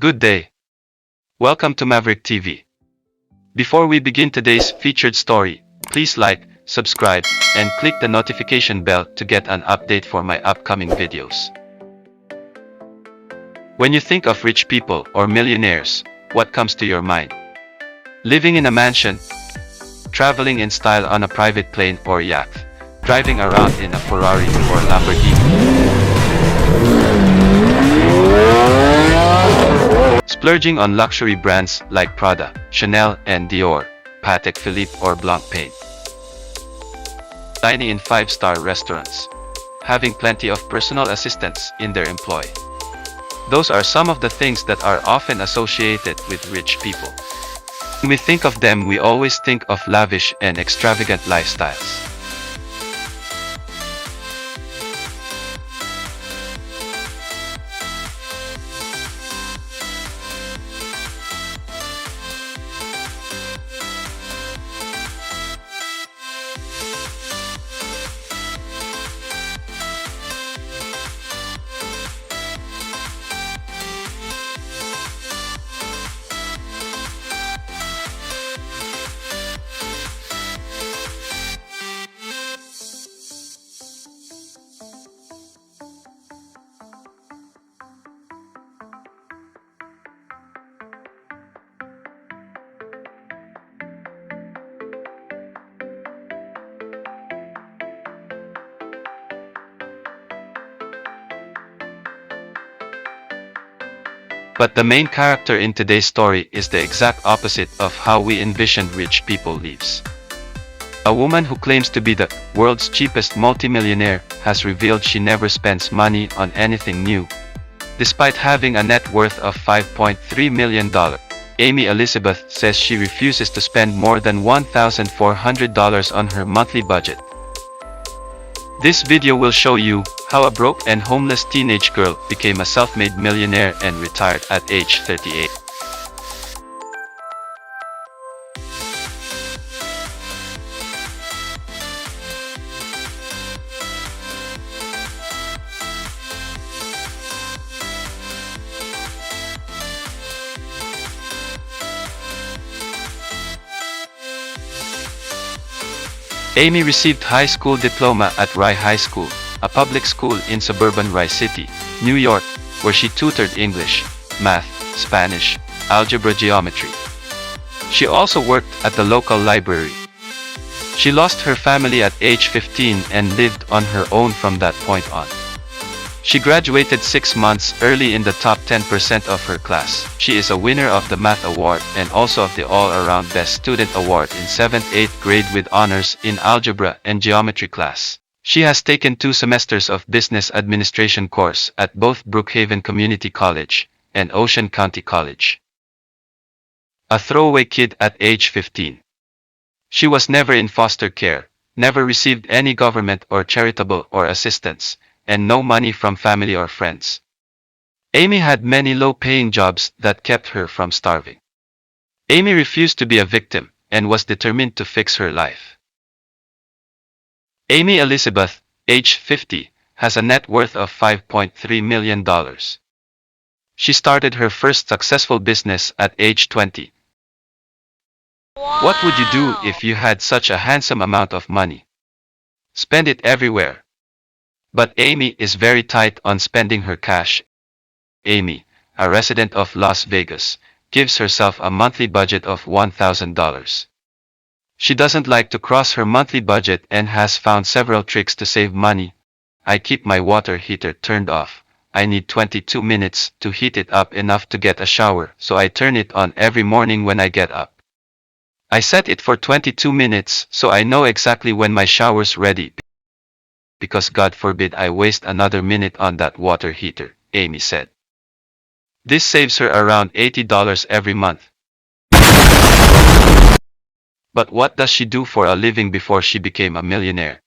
Good day. Welcome to Maverick TV. Before we begin today's featured story, please like, subscribe, and click the notification bell to get an update for my upcoming videos. When you think of rich people or millionaires, what comes to your mind? Living in a mansion, traveling in style on a private plane or yacht, driving around in a Ferrari or Lamborghini. Splurging on luxury brands like Prada, Chanel and Dior, Patek Philippe or Blancpain. Dining in 5-star restaurants. Having plenty of personal assistants in their employ. Those are some of the things that are often associated with rich people. When we think of them, we always think of lavish and extravagant lifestyles. But the main character in today's story is the exact opposite of how we envisioned rich people lives. A woman who claims to be the world's cheapest multimillionaire has revealed she never spends money on anything new. Despite having a net worth of $5.3 million, Aimee Elizabeth says she refuses to spend more than $1,400 on her monthly budget. This video will show you how a broke and homeless teenage girl became a self-made millionaire and retired at age 38. Aimee received high school diploma at Rye High School, a public school in suburban Rye City, New York, where she tutored English, math, Spanish, algebra, geometry. She also worked at the local library. She lost her family at age 15 and lived on her own from that point on. She graduated 6 months early in the top 10% of her class. She is a winner of the Math Award and also of the All-Around Best Student Award in 7th-8th grade with honors in algebra and geometry class. She has taken 2 semesters of business administration course at both Brookhaven Community College and Ocean County College. A throwaway kid at age 15. She was never in foster care, never received any government or charitable or assistance, and no money from family or friends. Aimee had many low-paying jobs that kept her from starving. Aimee refused to be a victim and was determined to fix her life. Aimee Elizabeth, age 50, has a net worth of $5.3 million. She started her first successful business at age 20. Wow. What would you do if you had such a handsome amount of money? Spend it everywhere. But Aimee is very tight on spending her cash. Aimee, a resident of Las Vegas, gives herself a monthly budget of $1,000. She doesn't like to cross her monthly budget and has found several tricks to save money. I keep my water heater turned off. I need 22 minutes to heat it up enough to get a shower, so I turn it on every morning when I get up. I set it for 22 minutes so I know exactly when my shower's ready, because God forbid I waste another minute on that water heater, Aimee said. This saves her around $80 every month. But what does she do for a living before she became a millionaire?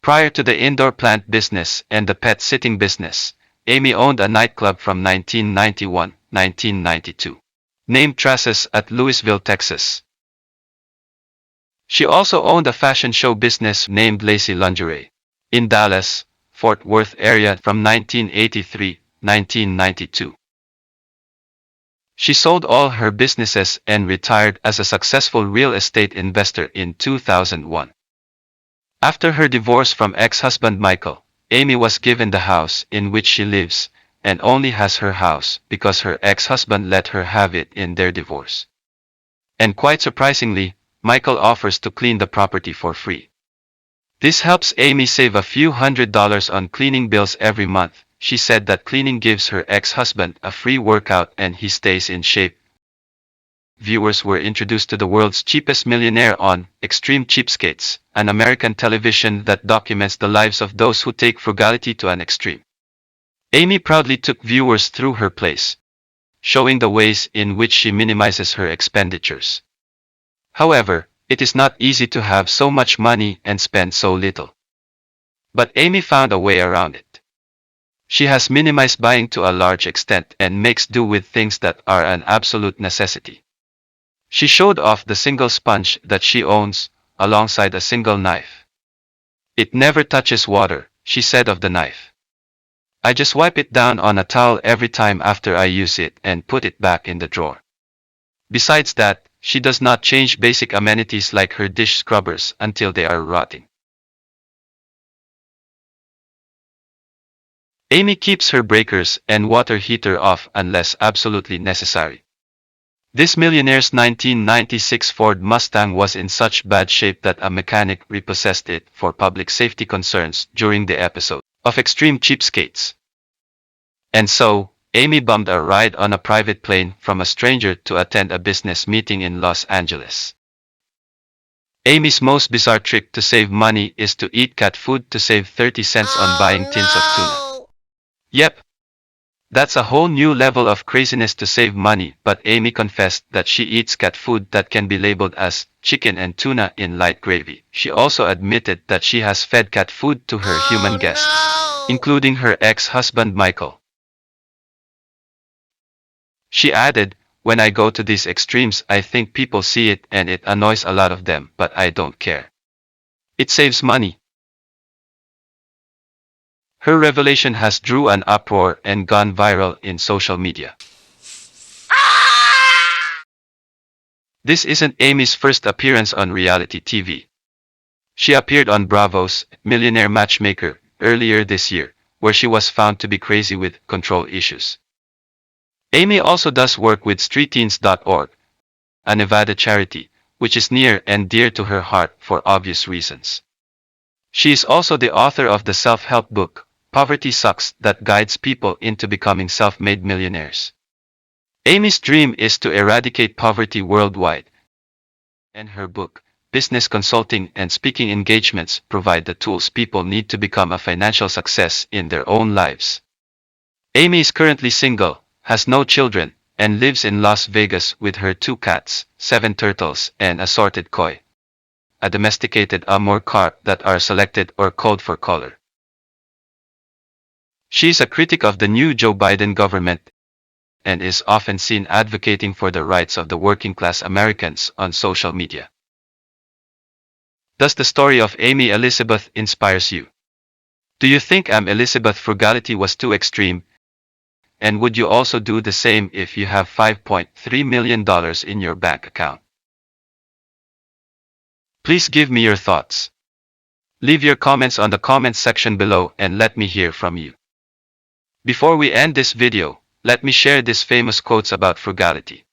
Prior to the indoor plant business and the pet sitting business, Aimee owned a nightclub from 1991-1992, named Trasses at Louisville, Texas. She also owned a fashion show business named Lacy Lingerie in Dallas, Fort Worth area from 1983-1992. She sold all her businesses and retired as a successful real estate investor in 2001. After her divorce from ex-husband Michael, Aimee was given the house in which she lives, and only has her house because her ex-husband let her have it in their divorce. And quite surprisingly, Michael offers to clean the property for free. This helps Aimee save a few $100s on cleaning bills every month. She said that cleaning gives her ex-husband a free workout and he stays in shape. Viewers were introduced to the world's cheapest millionaire on Extreme Cheapskates, an American television that documents the lives of those who take frugality to an extreme. Aimee proudly took viewers through her place, showing the ways in which she minimizes her expenditures. However, it is not easy to have so much money and spend so little. But Aimee found a way around it. She has minimized buying to a large extent and makes do with things that are an absolute necessity. She showed off the single sponge that she owns, alongside a single knife. It never touches water, she said of the knife. I just wipe it down on a towel every time after I use it and put it back in the drawer. Besides that, she does not change basic amenities like her dish scrubbers until they are rotting. Aimee keeps her breakers and water heater off unless absolutely necessary. This millionaire's 1996 Ford Mustang was in such bad shape that a mechanic repossessed it for public safety concerns during the episode of Extreme Cheapskates. And so, Aimee bummed a ride on a private plane from a stranger to attend a business meeting in Los Angeles. Aimee's most bizarre trick to save money is to eat cat food to save 30 cents on buying tins of tuna. Yep. That's a whole new level of craziness to save money, but Aimee confessed that she eats cat food that can be labeled as chicken and tuna in light gravy. She also admitted that she has fed cat food to her human guests, including her ex-husband Michael. She added, when I go to these extremes I think people see it and it annoys a lot of them, but I don't care. It saves money. Her revelation has drew an uproar and gone viral in social media. This isn't Aimee's first appearance on reality TV. She appeared on Bravo's Millionaire Matchmaker earlier this year, where she was found to be crazy with control issues. Aimee also does work with StreetTeens.org, a Nevada charity, which is near and dear to her heart for obvious reasons. She is also the author of the self-help book, Poverty Sucks, that guides people into becoming self-made millionaires. Aimee's dream is to eradicate poverty worldwide, and her book, Business Consulting and Speaking Engagements, provide the tools people need to become a financial success in their own lives. Aimee is currently single, has no children, and lives in Las Vegas with her 2 cats, 7 turtles, and assorted koi, a domesticated Amur carp that are selected or called for color. She is a critic of the new Joe Biden government and is often seen advocating for the rights of the working-class Americans on social media. Does the story of Aimee Elizabeth inspires you? Do you think Aimee Elizabeth frugality was too extreme? And would you also do the same if you have $5.3 million in your bank account? Please give me your thoughts. Leave your comments on the comments section below and let me hear from you. Before we end this video, let me share this famous quotes about frugality.